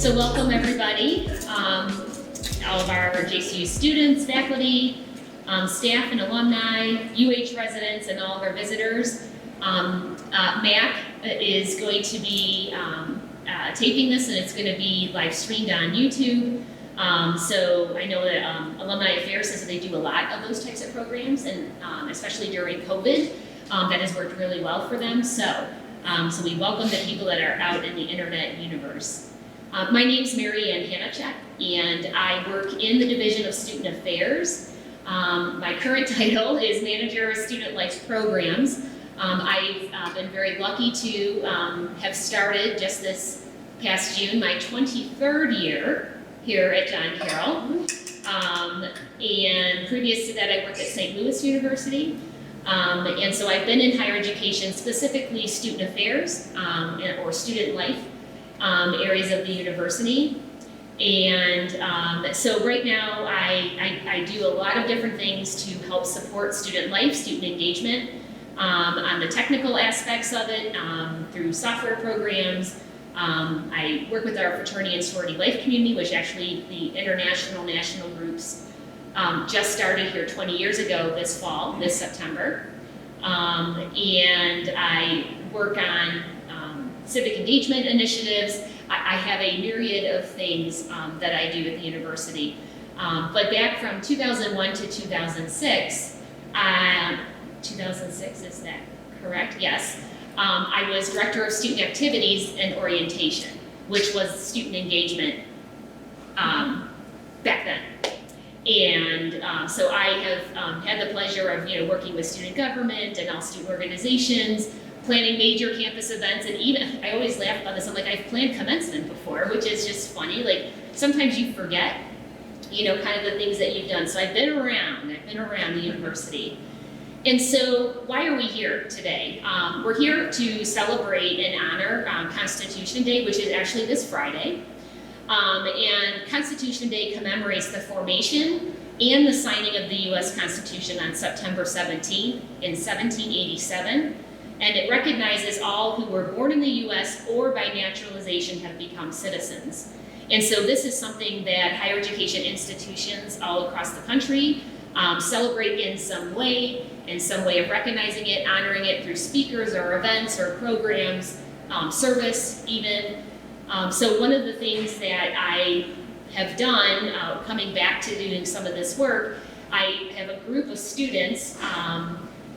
So welcome everybody, all of our JCU students, faculty, staff and alumni, UH residents, and all of our visitors. Mac is going to be taping this, and it's going to be live streamed on YouTube. So I know that Alumni Affairs says that they do a lot of those types of programs, and especially during COVID, that has worked really well for them. So we welcome the people that are out in the internet universe. My name's Mary Ann Hanachek, and I work in the Division of Student Affairs. My current title is Manager of Student Life Programs. I've been very lucky to have started just this past June my 23rd year here at John Carroll. And previous to that, I worked at St. Louis University. And so I've been in higher education, specifically student affairs or student life areas of the university. And so right now I do a lot of different things to help support student life, student engagement, on the technical aspects of it, through software programs. I work with our fraternity and sorority life community, which actually the international national groups just started here 20 years ago this fall, this September. And I work on civic engagement initiatives. I have a myriad of things that I do at the university. But back from 2001 to 2006, 2006, is that correct? Yes. I was Director of Student Activities and Orientation, which was student engagement back then. And so I have had the pleasure of working with student government and all student organizations, planning major campus events, and even, I always laugh about this, I'm like, I've planned commencement before, which is just funny. Like, sometimes you forget, kind of the things that you've done. So I've been around the university. And so why are we here today? We're here to celebrate and honor Constitution Day, which is actually this Friday. And Constitution Day commemorates the formation and the signing of the U.S. Constitution on September 17th in 1787. And it recognizes all who were born in the U.S. or by naturalization have become citizens. And so this is something that higher education institutions all across the country celebrate in some way of recognizing it, honoring it through speakers or events or programs, service even. So one of the things that I have done, coming back to doing some of this work, I have a group of students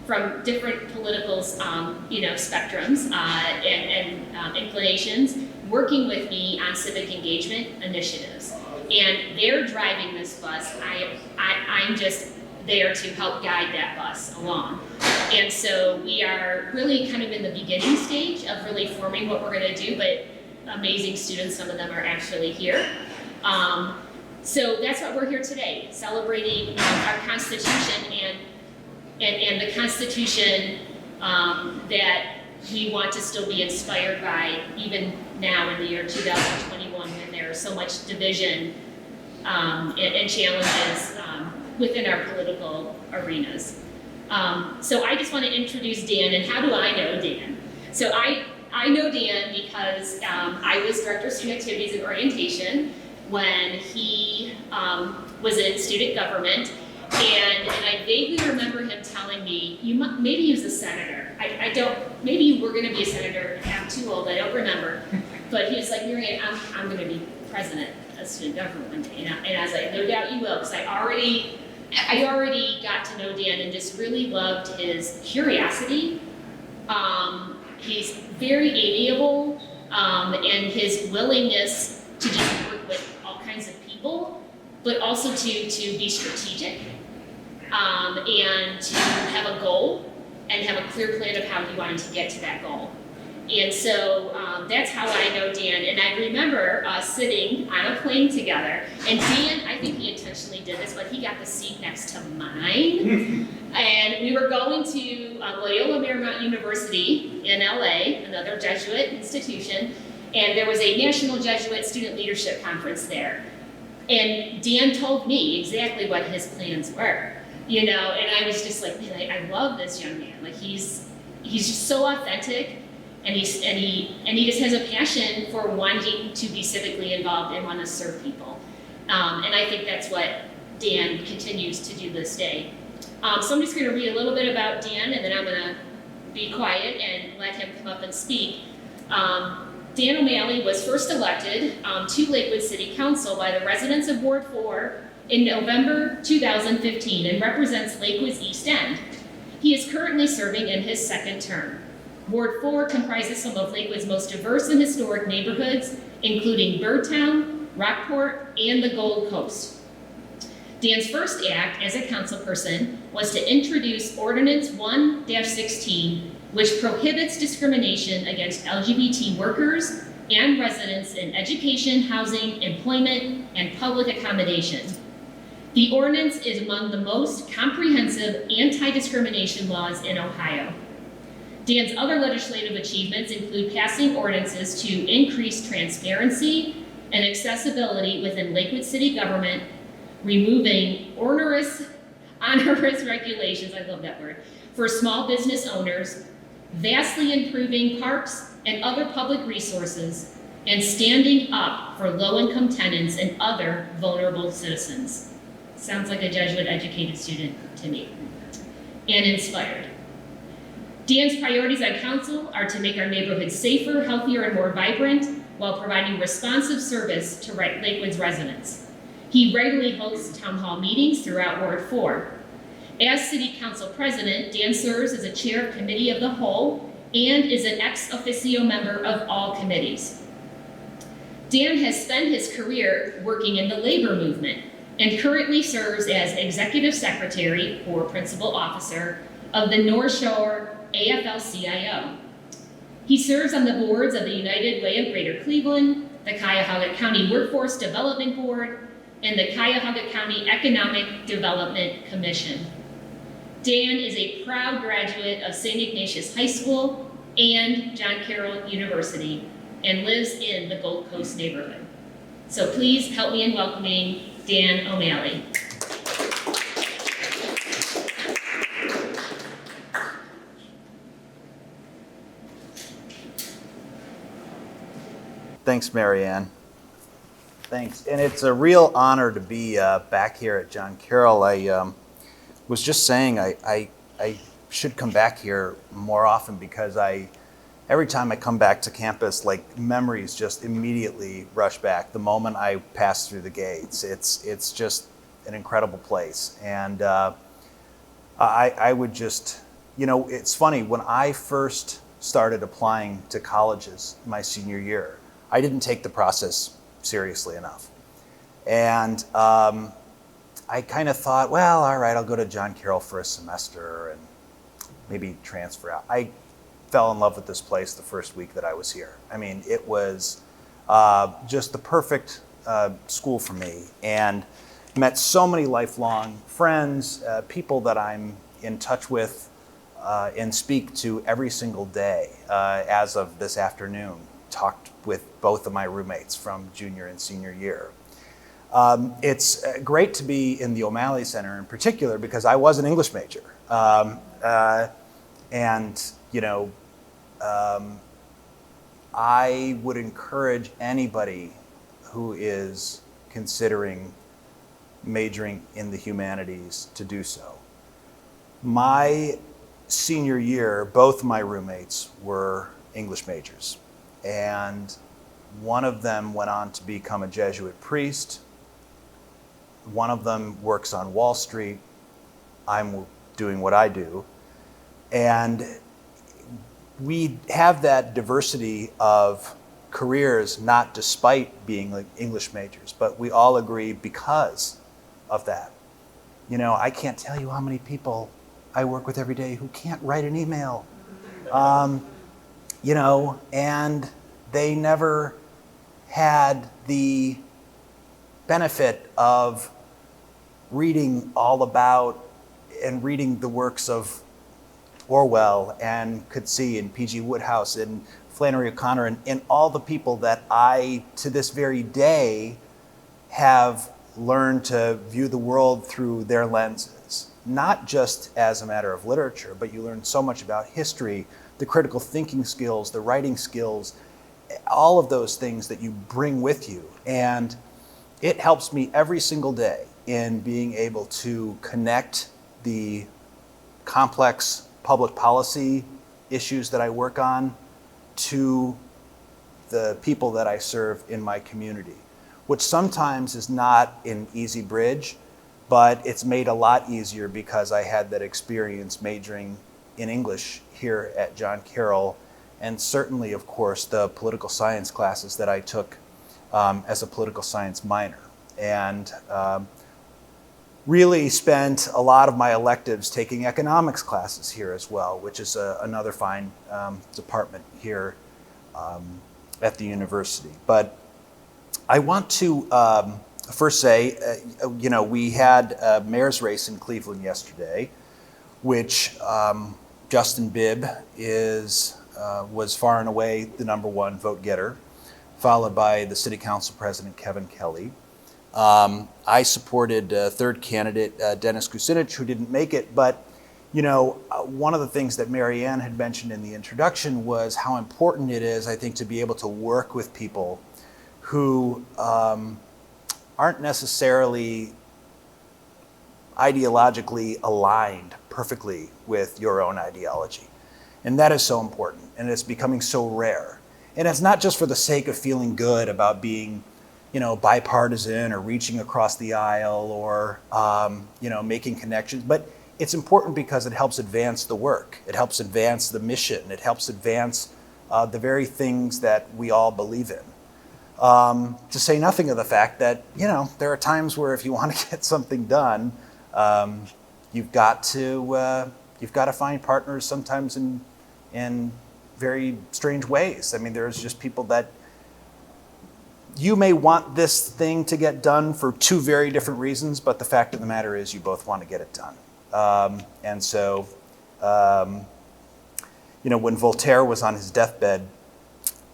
from different political spectrums and inclinations working with me on civic engagement initiatives. And they're driving this bus. I'm just there to help guide that bus along. And so we are really kind of in the beginning stage of really forming what we're going to do, but amazing students, some of them are actually here. So that's what we're here today, celebrating our Constitution and the Constitution that we want to still be inspired by even now in the year 2021 when there's so much division and challenges within our political arenas. So I just want to introduce Dan, and how do I know Dan? So I know Dan because I was Director of Student Activities and Orientation when he was in student government, and I vaguely remember him telling me, maybe he was a senator. I don't, maybe you were going to be a senator. I'm too old, I don't remember. But he was like, Mary Ann, I'm going to be president of student government one day. And I was like, no doubt you will, because I already got to know Dan and just really loved his curiosity. He's very amiable, and his willingness to just work with all kinds of people, but also to be strategic, and to have a goal and have a clear plan of how he wanted to get to that goal. And so that's how I know Dan. And I remember sitting on a plane together, and Dan, I think he intentionally did this, but he got the seat next to mine. And we were going to Loyola Marymount University in LA, another Jesuit institution, and there was a National Jesuit Student Leadership Conference there. And Dan told me exactly what his plans were, and I was just like, man, I love this young man. Like he's just so authentic, and he just has a passion for wanting to be civically involved and want to serve people. And I think that's what Dan continues to do this day. So I'm just going to read a little bit about Dan, and then I'm going to be quiet and let him come up and speak. Dan O'Malley was first elected to Lakewood City Council by the residents of Ward 4 in November 2015 and represents Lakewood's East End. He is currently serving in his second term. Ward 4 comprises some of Lakewood's most diverse and historic neighborhoods, including Birdtown, Rockport, and the Gold Coast. Dan's first act as a councilperson was to introduce Ordinance 1-16, which prohibits discrimination against LGBT workers and residents in education, housing, employment, and public accommodation. The ordinance is among the most comprehensive anti-discrimination laws in Ohio. Dan's other legislative achievements include passing ordinances to increase transparency and accessibility within Lakewood City government, removing onerous regulations, I love that word, for small business owners, vastly improving parks and other public resources, and standing up for low-income tenants and other vulnerable citizens. Sounds like a Jesuit-educated student to me, and inspired. Dan's priorities on council are to make our neighborhoods safer, healthier, and more vibrant while providing responsive service to Lakewood's residents. He regularly hosts town hall meetings throughout Ward 4. As City Council President, Dan serves as a chair of Committee of the Whole and is an ex officio member of all committees. Dan has spent his career working in the labor movement and currently serves as Executive Secretary or Principal Officer of the North Shore AFL-CIO. He serves on the boards of the United Way of Greater Cleveland, the Cuyahoga County Workforce Development Board, and the Cuyahoga County Economic Development Commission. Dan is a proud graduate of St. Ignatius High School and John Carroll University and lives in the Gold Coast neighborhood. So please help me in welcoming Dan O'Malley. Thanks, Marianne. Thanks. And it's a real honor to be back here at John Carroll. I was just saying I should come back here more often because every time I come back to campus, like memories just immediately rush back the moment I pass through the gates. It's just an incredible place. And I would just, it's funny, when I first started applying to colleges my senior year, I didn't take the process seriously enough. And I kind of thought, well, all right, I'll go to John Carroll for a semester and maybe transfer out. I fell in love with this place the first week that I was here. I mean, it was just the perfect school for me, and met so many lifelong friends, people that I'm in touch with and speak to every single day. As of this afternoon, talked with both of my roommates from junior and senior year. It's great to be in the O'Malley Center in particular because I was an English major. I would encourage anybody who is considering majoring in the humanities to do so. My senior year, both my roommates were English majors, and one of them went on to become a Jesuit priest. One of them works on Wall Street. I'm doing what I do. And we have that diversity of careers, not despite being like English majors, but we all agree because of that. I can't tell you how many people I work with every day who can't write an email. And they never had the benefit of reading all about and reading the works of Orwell and Coetzee and P.G. Wodehouse and Flannery O'Connor and all the people that I, to this very day, have learned to view the world through their lenses. Not just as a matter of literature, but you learn so much about history the critical thinking skills, the writing skills, all of those things that you bring with you. And it helps me every single day in being able to connect the complex public policy issues that I work on to the people that I serve in my community, which sometimes is not an easy bridge, but it's made a lot easier because I had that experience majoring in English here at John Carroll, and certainly, of course, the political science classes that I took as a political science minor. And really spent a lot of my electives taking economics classes here as well, which is another fine department here at the university. But I want to first say, we had a mayor's race in Cleveland yesterday, which Justin Bibb was far and away the number one vote getter, followed by the city council president, Kevin Kelly. I supported third candidate, Dennis Kucinich, who didn't make it, but one of the things that Mary Ann had mentioned in the introduction was how important it is, I think, to be able to work with people who aren't necessarily ideologically aligned perfectly with your own ideology. And that is so important, and it's becoming so rare. And it's not just for the sake of feeling good about being bipartisan or reaching across the aisle or, making connections. But it's important because it helps advance the work. It helps advance the mission. It helps advance the very things that we all believe in. To say nothing of the fact that, there are times where if you want to get something done, you've got to find partners sometimes in very strange ways. I mean, there's just people that you may want this thing to get done for two very different reasons, but the fact of the matter is you both want to get it done. And so, when Voltaire was on his deathbed,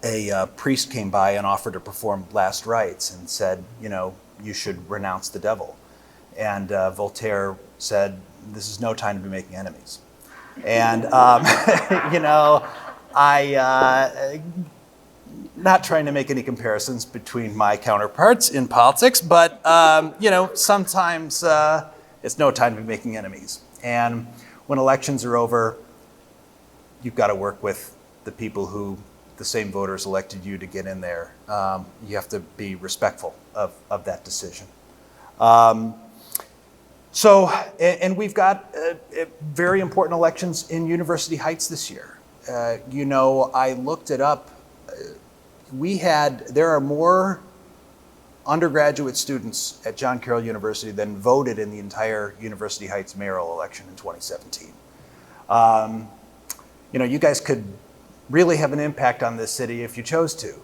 a priest came by and offered to perform last rites and said, you should renounce the devil. And Voltaire said, this is no time to be making enemies. And, not trying to make any comparisons between my counterparts in politics, but, sometimes it's no time to be making enemies. And when elections are over, you've got to work with the people who the same voters elected you to get in there. You have to be respectful of that decision. And we've got very important elections in University Heights this year. I looked it up. There are more undergraduate students at John Carroll University than voted in the entire University Heights mayoral election in 2017. You guys could really have an impact on this city if you chose to.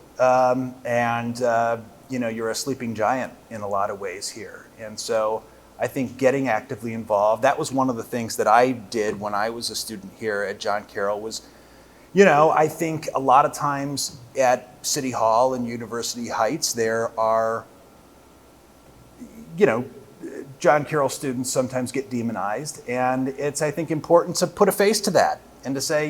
You're a sleeping giant in a lot of ways here. And so I think getting actively involved, that was one of the things that I did when I was a student here at John Carroll was, I think a lot of times at City Hall and University Heights, there are, John Carroll students sometimes get demonized. And it's, I think, important to put a face to that and to say,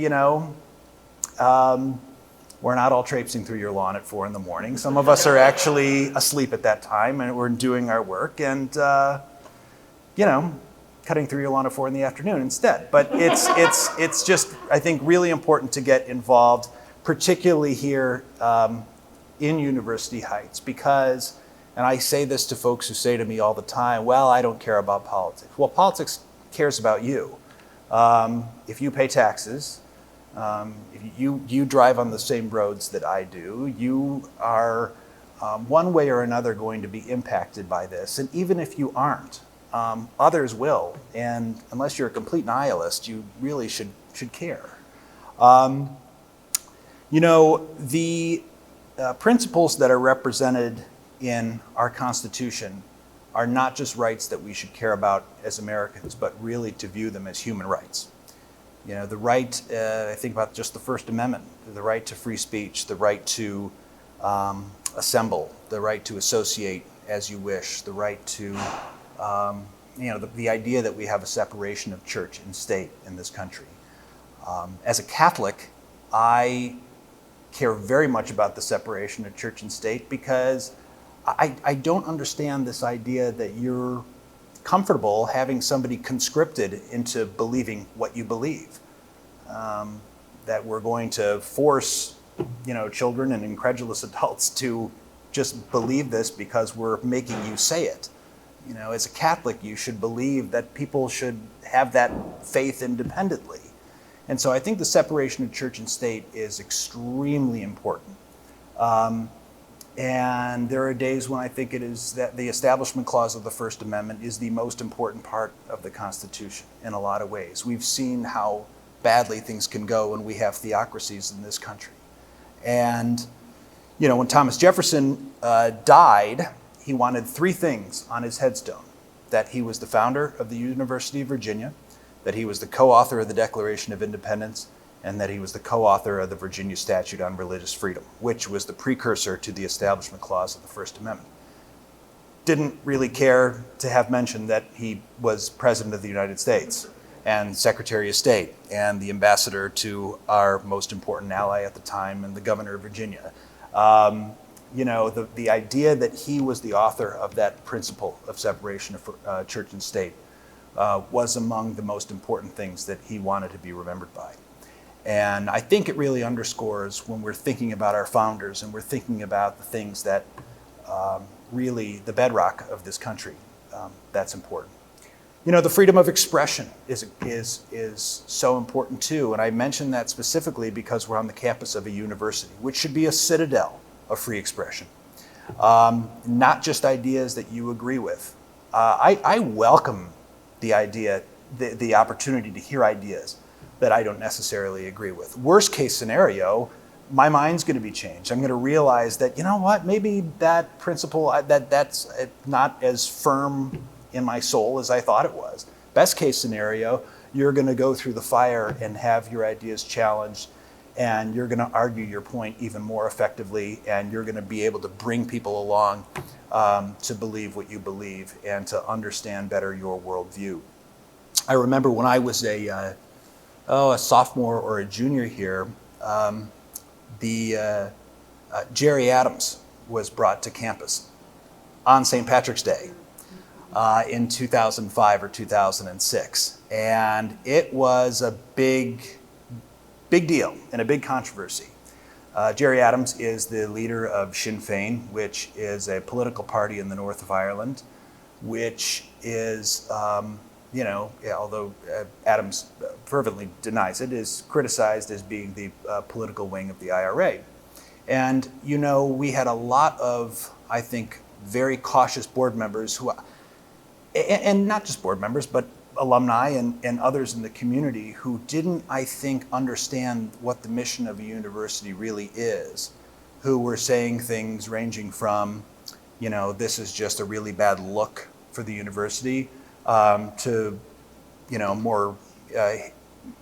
we're not all traipsing through your lawn at 4 a.m. Some of us are actually asleep at that time and we're doing our work and, cutting through your lawn at 4 p.m. instead. But it's just, I think, really important to get involved, particularly here in University Heights, because, and I say this to folks who say to me all the time, well, I don't care about politics. Well, politics cares about you. If you pay taxes, if you drive on the same roads that I do, you are one way or another going to be impacted by this. And even if you aren't, others will. And unless you're a complete nihilist, you really should care. The principles that are represented in our Constitution are not just rights that we should care about as Americans, but really to view them as human rights. The right, I think about just the First Amendment, the right to free speech, the right to assemble, the right to associate as you wish, the right to, the idea that we have a separation of church and state in this country. As a Catholic, I care very much about the separation of church and state because I don't understand this idea that you're comfortable having somebody conscripted into believing what you believe. That we're going to force, children and incredulous adults to just believe this because we're making you say it. As a Catholic, you should believe that people should have that faith independently. And so I think the separation of church and state is extremely important. And there are days when I think it is that the Establishment Clause of the First Amendment is the most important part of the Constitution in a lot of ways. We've seen how badly things can go when we have theocracies in this country. And, when Thomas Jefferson died, he wanted three things on his headstone: that he was the founder of the University of Virginia, that he was the co-author of the Declaration of Independence, and that he was the co-author of the Virginia Statute on Religious Freedom, which was the precursor to the Establishment Clause of the First Amendment. Didn't really care to have mentioned that he was President of the United States and Secretary of State and the ambassador to our most important ally at the time and the governor of Virginia. The idea that he was the author of that principle of separation of church and state was among the most important things that he wanted to be remembered by. And I think it really underscores when we're thinking about our founders and we're thinking about the things that really the bedrock of this country, that's important. The freedom of expression is so important too. And I mention that specifically because we're on the campus of a university, which should be a citadel of free expression. Not just ideas that you agree with. I welcome the idea, the opportunity to hear ideas that I don't necessarily agree with. Worst case scenario, my mind's going to be changed. I'm going to realize that, maybe that principle, that's not as firm in my soul as I thought it was. Best case scenario, you're going to go through the fire and have your ideas challenged, and you're going to argue your point even more effectively, and you're going to be able to bring people along to believe what you believe and to understand better your worldview. I remember when I was a sophomore or a junior here, Jerry Adams was brought to campus on St. Patrick's Day in 2005 or 2006. And it was a big deal and a big controversy. Jerry Adams is the leader of Sinn Féin, which is a political party in the north of Ireland, which is, although Adams fervently denies it, is criticized as being the political wing of the IRA. And, we had a lot of, I think, very cautious board members who, and not just board members, but alumni and others in the community who didn't, I think, understand what the mission of a university really is, who were saying things ranging from, this is just a really bad look for the university, to, more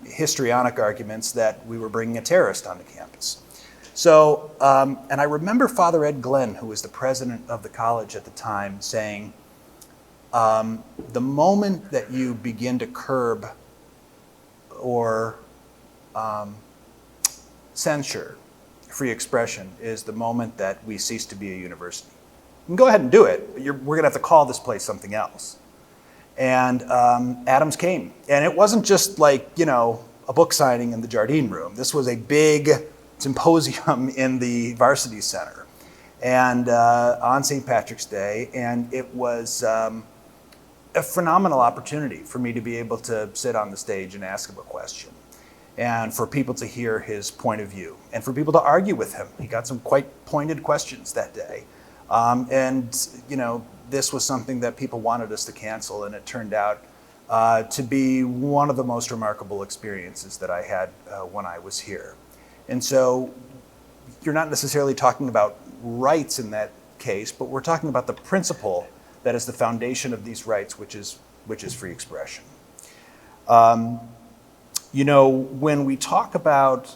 histrionic arguments that we were bringing a terrorist onto campus. So, and I remember Father Ed Glenn, who was the president of the college at the time, saying, the moment that you begin to curb or censure free expression is the moment that we cease to be a university. You can go ahead and do it, but we're going to have to call this place something else. And Adams came. And it wasn't just like, a book signing in the Jardine Room. This was a big symposium in the Varsity Center and on St. Patrick's Day. And it was a phenomenal opportunity for me to be able to sit on the stage and ask him a question, and for people to hear his point of view, and for people to argue with him. He got some quite pointed questions that day. This was something that people wanted us to cancel, and it turned out to be one of the most remarkable experiences that I had when I was here. And so you're not necessarily talking about rights in that case, but we're talking about the principle that is the foundation of these rights, which is free expression. When we talk about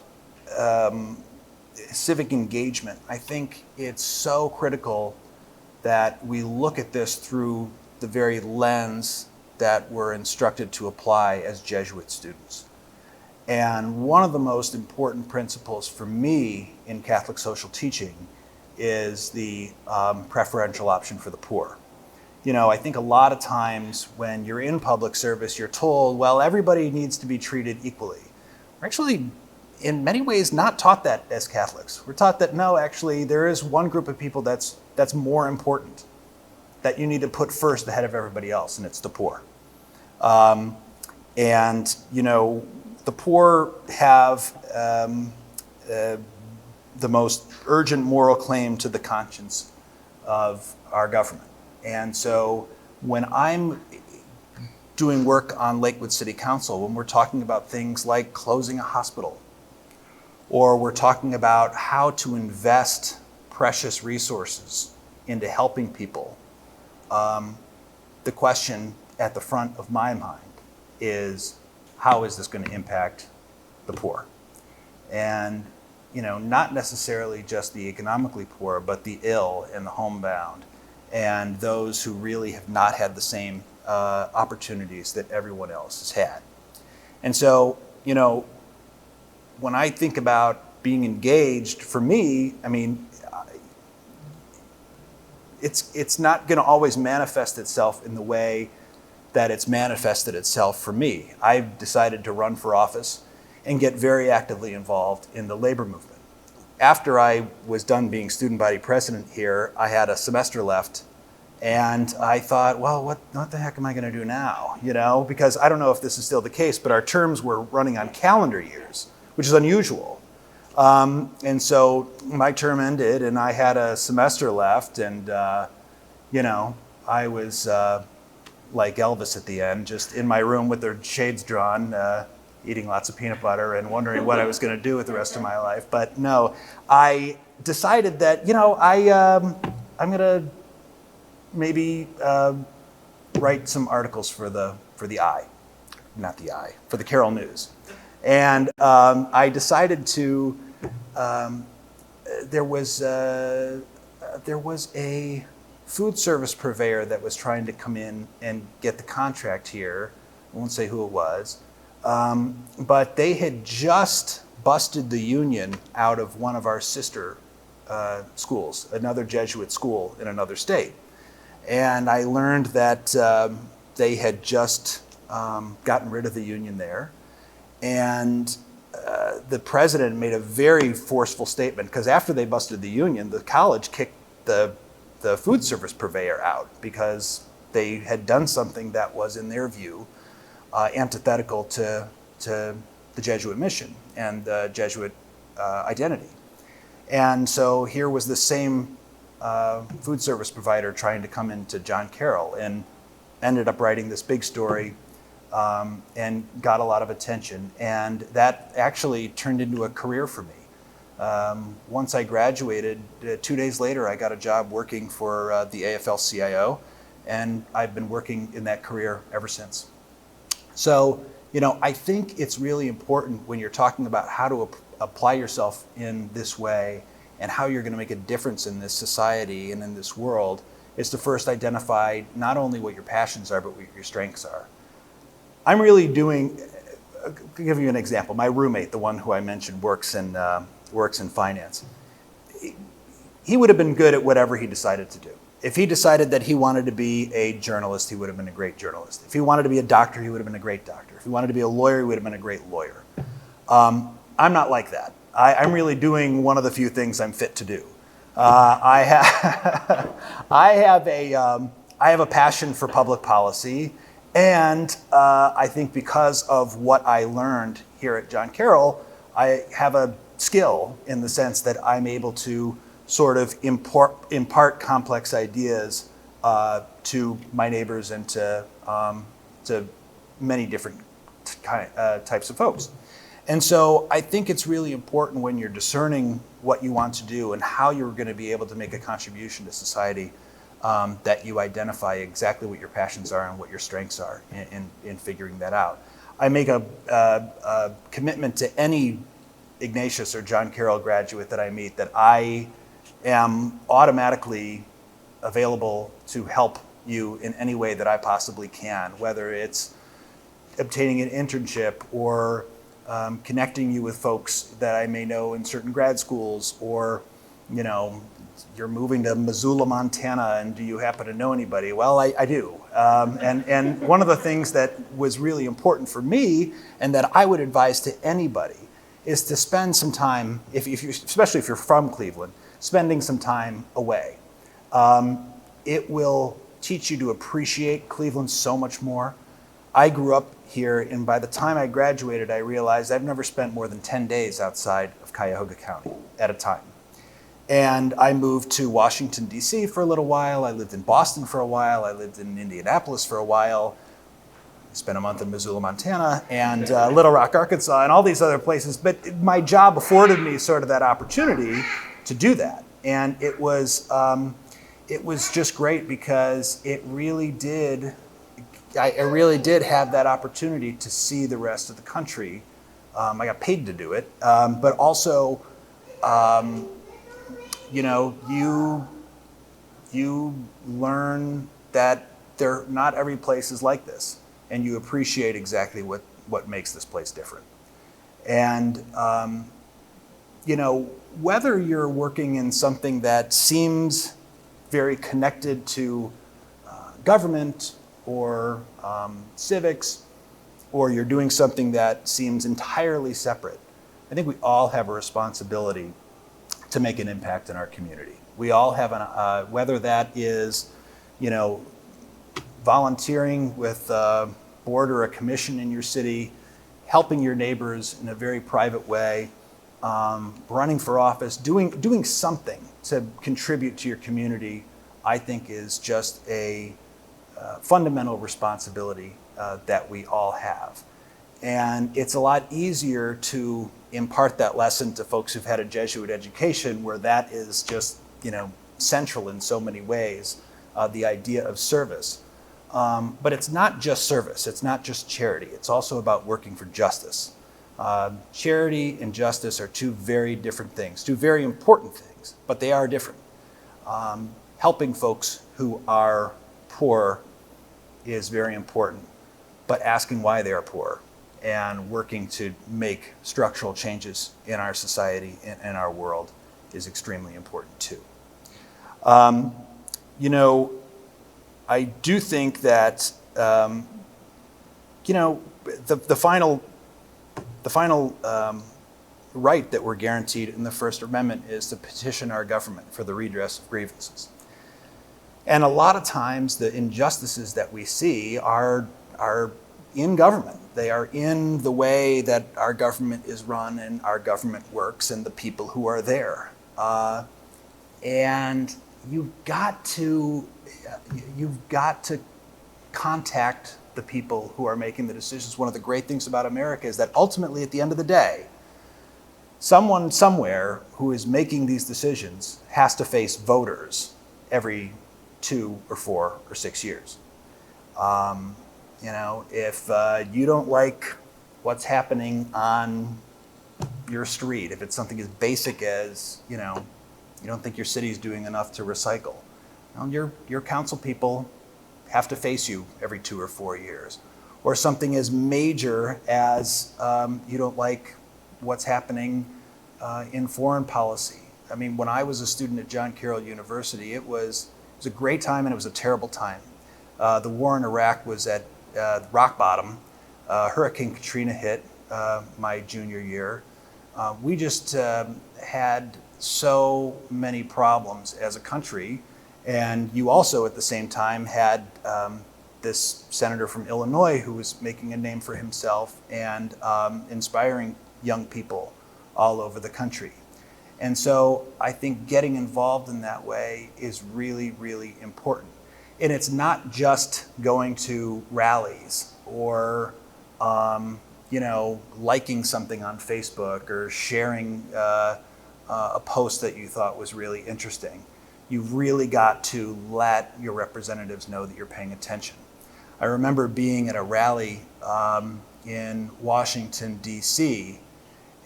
civic engagement, I think it's so critical that we look at this through the very lens that we're instructed to apply as Jesuit students. And one of the most important principles for me in Catholic social teaching is the preferential option for the poor. You know, I think a lot of times when you're in public service, you're told, well, everybody needs to be treated equally. We're actually, in many ways, not taught that as Catholics. We're taught that, no, actually, there is one group of people that's more important, that you need to put first ahead of everybody else, and it's the poor. And, you know, the poor have the most urgent moral claim to the conscience of our government. And so when I'm doing work on Lakewood City Council, when we're talking about things like closing a hospital, or we're talking about how to invest precious resources into helping people, the question at the front of my mind is, how is this going to impact the poor? And, you know, not necessarily just the economically poor, but the ill and the homebound, and those who really have not had the same opportunities that everyone else has had. And so, you know, when I think about being engaged, for me, I mean, it's not going to always manifest itself in the way that it's manifested itself for me. I've decided to run for office and get very actively involved in the labor movement. After I was done being student body president here, I had a semester left, and I thought, well, what the heck am I going to do now? You know, because I don't know if this is still the case, but our terms were running on calendar years, which is unusual. And so my term ended, and I had a semester left, and you know, I was like Elvis at the end, just in my room with the shades drawn, eating lots of peanut butter and wondering what I was going to do with the rest of my life. But no, I decided that, you know, I'm going to maybe write some articles for the Carroll News. And I decided to, there was a food service purveyor that was trying to come in and get the contract here. I won't say who it was. But they had just busted the union out of one of our sister schools, another Jesuit school in another state. And I learned that they had just gotten rid of the union there. And the president made a very forceful statement, because after they busted the union, the college kicked the food service purveyor out because they had done something that was, in their view, antithetical to the Jesuit mission and the Jesuit identity. And so here was the same food service provider trying to come into John Carroll, and ended up writing this big story and got a lot of attention. And that actually turned into a career for me. Once I graduated, 2 days later, I got a job working for the AFL-CIO, and I've been working in that career ever since. So, you know, I think it's really important when you're talking about how to apply yourself in this way and how you're going to make a difference in this society and in this world, is to first identify not only what your passions are, but what your strengths are. I'm really doing, I'll give you an example. My roommate, the one who I mentioned, works in finance. He would have been good at whatever he decided to do. If he decided that he wanted to be a journalist, he would have been a great journalist. If he wanted to be a doctor, he would have been a great doctor. If he wanted to be a lawyer, he would have been a great lawyer. I'm not like that. I'm really doing one of the few things I'm fit to do. I have a passion for public policy, and I think because of what I learned here at John Carroll, I have a skill in the sense that I'm able to sort of impart complex ideas to my neighbors and to many different types of folks. And so I think it's really important when you're discerning what you want to do and how you're going to be able to make a contribution to society, that you identify exactly what your passions are and what your strengths are in figuring that out. I make a commitment to any Ignatius or John Carroll graduate that I meet that I am automatically available to help you in any way that I possibly can, whether it's obtaining an internship or connecting you with folks that I may know in certain grad schools, or, you know, you're moving to Missoula, Montana, and do you happen to know anybody? Well, I do. And one of the things that was really important for me, and that I would advise to anybody, is to spend some time, if you, especially if you're from Cleveland, spending some time away. It will teach you to appreciate Cleveland so much more. I grew up here, and by the time I graduated, I realized I've never spent more than 10 days outside of Cuyahoga County at a time. And I moved to Washington, D.C. for a little while. I lived in Boston for a while. I lived in Indianapolis for a while. I spent a month in Missoula, Montana, and Little Rock, Arkansas, and all these other places. But my job afforded me sort of that opportunity to do that. And it was just great, because it really did, I really did have that opportunity to see the rest of the country. I got paid to do it, but also, you know, you learn that not every place is like this, and you appreciate exactly what makes this place different. And you know, whether you're working in something that seems very connected to government or civics, or you're doing something that seems entirely separate, I think we all have a responsibility to make an impact in our community. We all have whether that is, you know, volunteering with a board or a commission in your city, helping your neighbors in a very private way, running for office, doing something to contribute to your community, I think is just a fundamental responsibility that we all have. And it's a lot easier to impart that lesson to folks who've had a Jesuit education, where that is just, you know, central in so many ways, the idea of service. But it's not just service, it's not just charity, it's also about working for justice. Charity and justice are two very different things, two very important things, but they are different. Helping folks who are poor is very important, but asking why they are poor and working to make structural changes in our society and our world is extremely important too. You know, I do think that you know, the final right that we're guaranteed in the First Amendment is to petition our government for the redress of grievances. And a lot of times the injustices that we see are in government. They are in the way that our government is run and our government works and the people who are there. And you've got to contact the people who are making the decisions. One of the great things about America is that ultimately, at the end of the day, someone somewhere who is making these decisions has to face voters every 2 or 4 or 6 years. You know, if you don't like what's happening on your street, if it's something as basic as, you know, you don't think your city's doing enough to recycle, well, your council people have to face you every 2 or 4 years. Or something as major as you don't like what's happening in foreign policy. I mean, when I was a student at John Carroll University, it was a great time and it was a terrible time. The war in Iraq was at rock bottom. Hurricane Katrina hit my junior year. We just had so many problems as a country. And you also, at the same time, had this senator from Illinois who was making a name for himself and inspiring young people all over the country. And so I think getting involved in that way is really, really important. And it's not just going to rallies or you know, liking something on Facebook or sharing a post that you thought was really interesting. You've really got to let your representatives know that you're paying attention. I remember being at a rally in Washington, D.C.,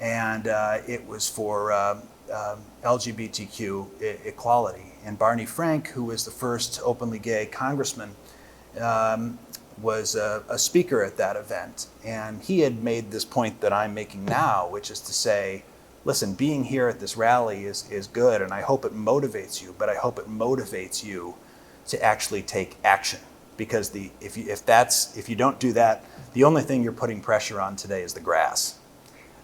and it was for LGBTQ equality. And Barney Frank, who was the first openly gay congressman, was a speaker at that event, and he had made this point that I'm making now, which is to say, listen, being here at this rally is good, and I hope it motivates you, but I hope it motivates you to actually take action. Because if you don't do that, the only thing you're putting pressure on today is the grass.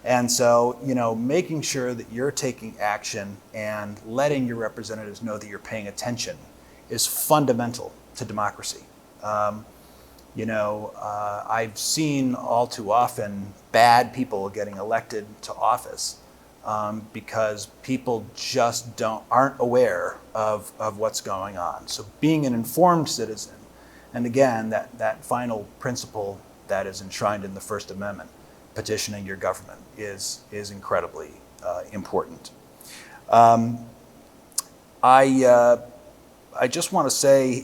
And so, making sure that you're taking action and letting your representatives know that you're paying attention is fundamental to democracy. I've seen all too often bad people getting elected to office because people just aren't aware of what's going on. So being an informed citizen, and again, that final principle that is enshrined in the First Amendment, petitioning your government, is incredibly important. I just want to say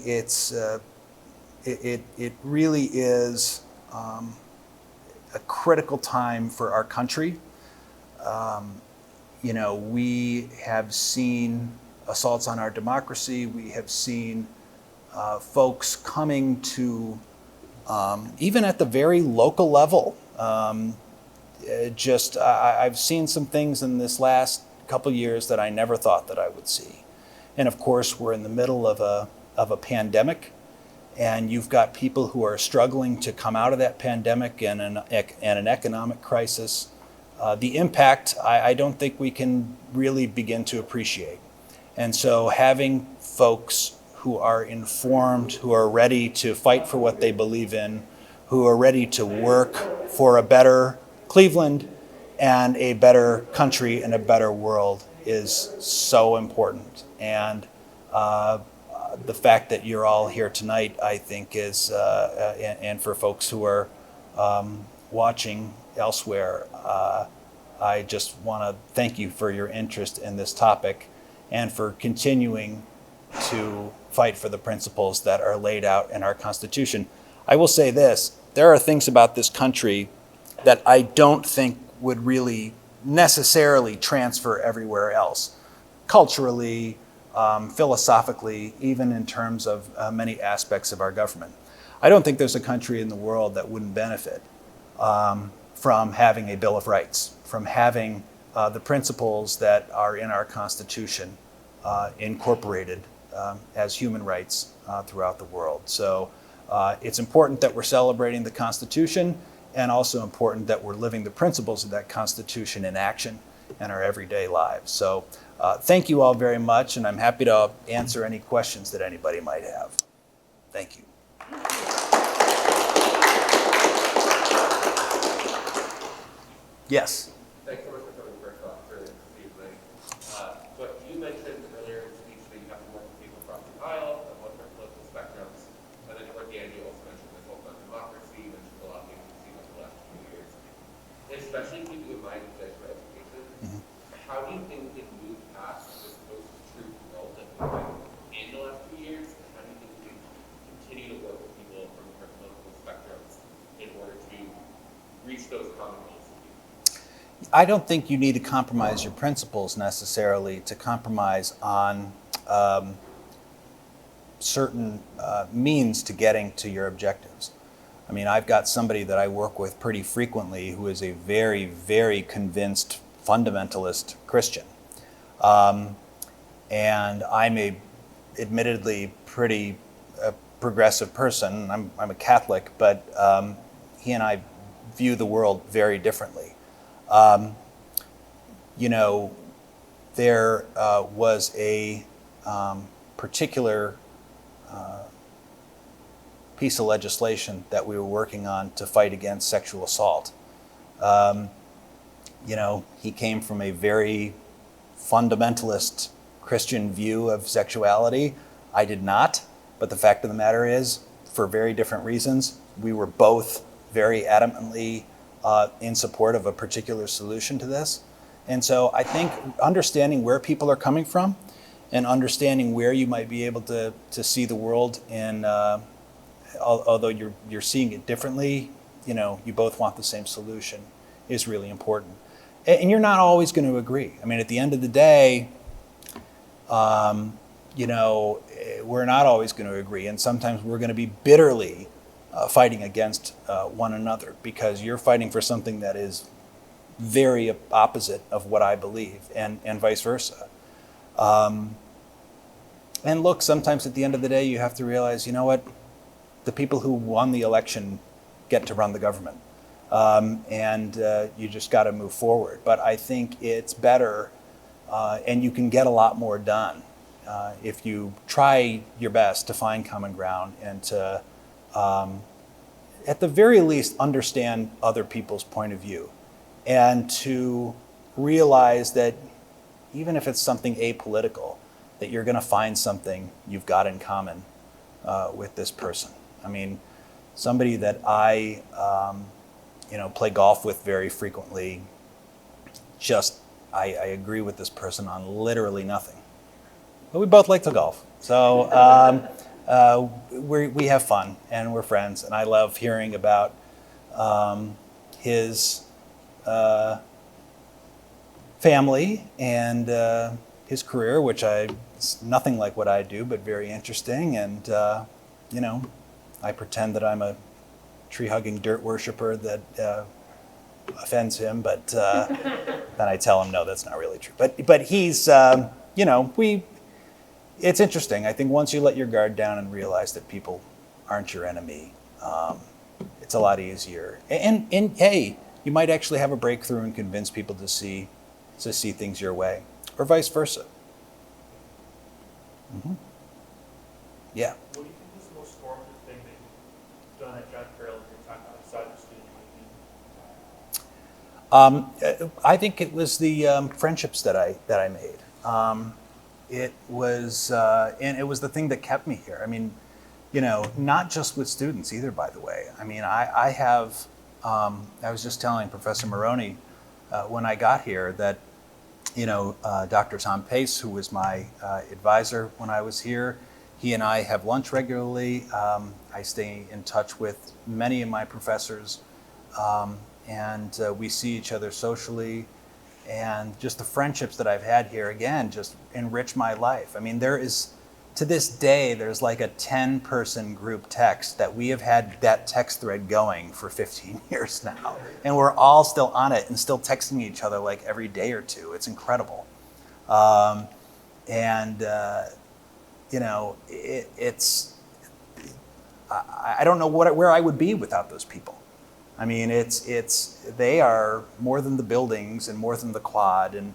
it really is a critical time for our country. We have seen assaults on our democracy. We have seen folks coming to, even at the very local level, I've seen some things in this last couple years that I never thought that I would see. And of course, we're in the middle of a pandemic, and you've got people who are struggling to come out of that pandemic and an economic crisis. The impact, I don't think we can really begin to appreciate. And so having folks who are informed, who are ready to fight for what they believe in, who are ready to work for a better Cleveland and a better country and a better world is so important. And the fact that you're all here tonight, I think, is, and for folks who are watching elsewhere, I just want to thank you for your interest in this topic and for continuing to fight for the principles that are laid out in our Constitution. I will say this, there are things about this country that I don't think would really necessarily transfer everywhere else, culturally, philosophically, even in terms of many aspects of our government. I don't think there's a country in the world that wouldn't benefit from having a Bill of Rights, from having the principles that are in our Constitution incorporated as human rights throughout the world. So it's important that we're celebrating the Constitution, and also important that we're living the principles of that Constitution in action in our everyday lives. So thank you all very much, and I'm happy to answer any questions that anybody might have. Thank you. Yes? Thanks so much for coming first off earlier this evening. But you mentioned earlier in the speech that you have to work with people across the aisle and what their political spectrums. And then toward the end, you also mentioned this whole on democracy, you mentioned a lot of things you've seen over the last few years. Especially keeping in mind with for education, how do you think we can move past this post-truth world that we've been in the last few years? And how do you think we can continue to work with people from different political spectrums in order to reach those common goals? I don't think you need to compromise your principles necessarily to compromise on certain means to getting to your objectives. I mean, I've got somebody that I work with pretty frequently who is a very, very convinced fundamentalist Christian. And I'm a admittedly pretty progressive person. I'm a Catholic, but he and I view the world very differently. There was a particular piece of legislation that we were working on to fight against sexual assault. He came from a very fundamentalist Christian view of sexuality. I did not, but the fact of the matter is, for very different reasons, we were both very adamantly in support of a particular solution to this. And so I think understanding where people are coming from and understanding where you might be able to see the world in, although you're seeing it differently, you both want the same solution, is really important. And you're not always going to agree. I mean, at the end of the day, we're not always going to agree, and sometimes we're going to be bitterly fighting against one another, because you're fighting for something that is very opposite of what I believe, and vice versa. And look, sometimes at the end of the day, you have to realize, you know what? The people who won the election get to run the government. And you just got to move forward. But I think it's better, and you can get a lot more done if you try your best to find common ground and to, at the very least, understand other people's point of view, and to realize that even if it's something apolitical, that you're going to find something you've got in common with this person. I mean, somebody that I play golf with very frequently, I agree with this person on literally nothing. But we both like to golf. So we have fun, and we're friends, and I love hearing about his family and his career, which is nothing like what I do, but very interesting. And, I pretend that I'm a tree-hugging dirt worshiper that offends him, but then I tell him, no, that's not really true. But he's, it's interesting. I think once you let your guard down and realize that people aren't your enemy, it's a lot easier. And hey, you might actually have a breakthrough and convince people to see things your way, or vice versa. Mm-hmm. Yeah. What do you think was the most formative thing that you've done at John Carroll in your time outside the student union? I think it was the friendships that I made. It was, and it was the thing that kept me here. I mean, not just with students either, by the way. I mean, I have, I was just telling Professor Maroney when I got here that, Dr. Tom Pace, who was my advisor when I was here, he and I have lunch regularly. I stay in touch with many of my professors, and we see each other socially. And just the friendships that I've had here, again, just enrich my life. I mean, to this day, there's like a 10-person group text that we have had that text thread going for 15 years now. And we're all still on it and still texting each other like every day or two. It's incredible. I don't know where I would be without those people. I mean, they are more than the buildings and more than the quad, and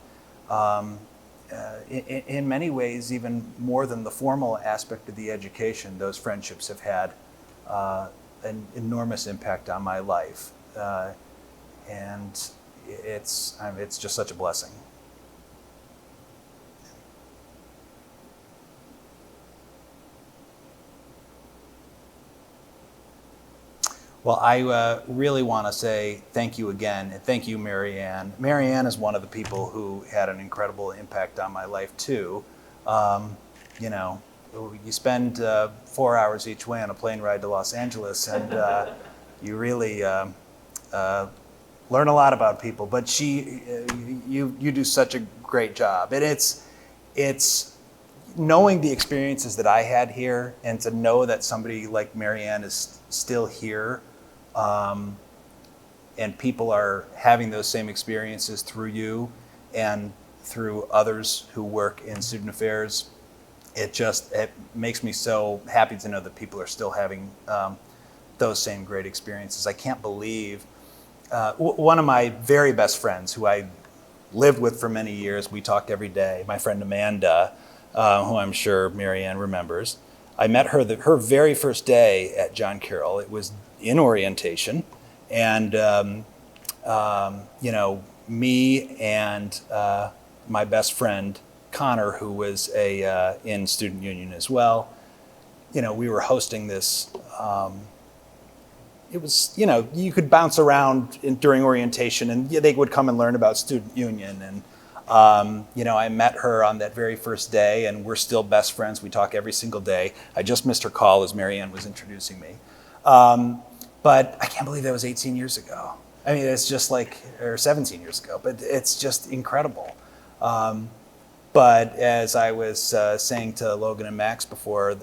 in many ways, even more than the formal aspect of the education. Those friendships have had an enormous impact on my life, and it's just such a blessing. Well, I really want to say thank you again, and thank you, Mary Ann. Mary Ann is one of the people who had an incredible impact on my life, too. You spend 4 hours each way on a plane ride to Los Angeles, and you really learn a lot about people. But you do such a great job. And it's knowing the experiences that I had here, and to know that somebody like Mary Ann is still here, and people are having those same experiences through you and through others who work in student affairs. It makes me so happy to know that people are still having those same great experiences. I can't believe one of my very best friends, who I lived with for many years, we talked every day, my friend Amanda, who I'm sure Mary Ann remembers. I met her her very first day at John Carroll. It was in orientation, and me and my best friend Connor, who was in student union as well, we were hosting this. It was, you could bounce around during orientation, and they would come and learn about student union. And I met her on that very first day, and we're still best friends. We talk every single day. I just missed her call as Mary Ann was introducing me. But I can't believe that was 18 years ago. I mean, it's just or 17 years ago, but it's just incredible. But as I was saying to Logan and Max before,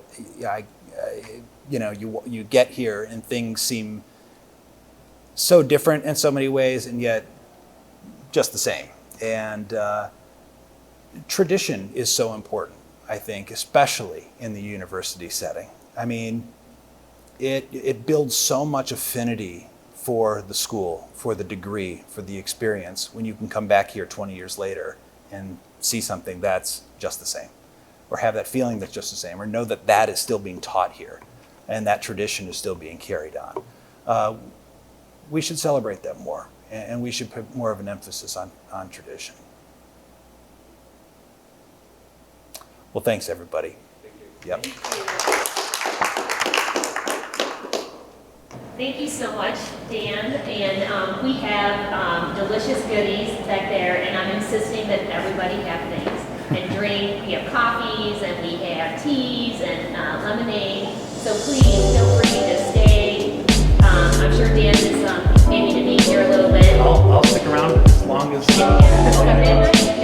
you get here and things seem so different in so many ways, and yet just the same. And tradition is so important, I think, especially in the university setting. I mean, it builds so much affinity for the school, for the degree, for the experience, when you can come back here 20 years later and see something that's just the same, or have that feeling that's just the same, or know that that is still being taught here and that tradition is still being carried on. We should celebrate that more, and we should put more of an emphasis on tradition. Well, thanks, everybody. Thank you. Yep. Thank you so much, Dan. And we have delicious goodies back there, and I'm insisting that everybody have things and drink. We have coffees, and we have teas and lemonade. So please feel free to stay. I'm sure Dan is maybe to be here a little bit. I'll stick around as long as. Okay.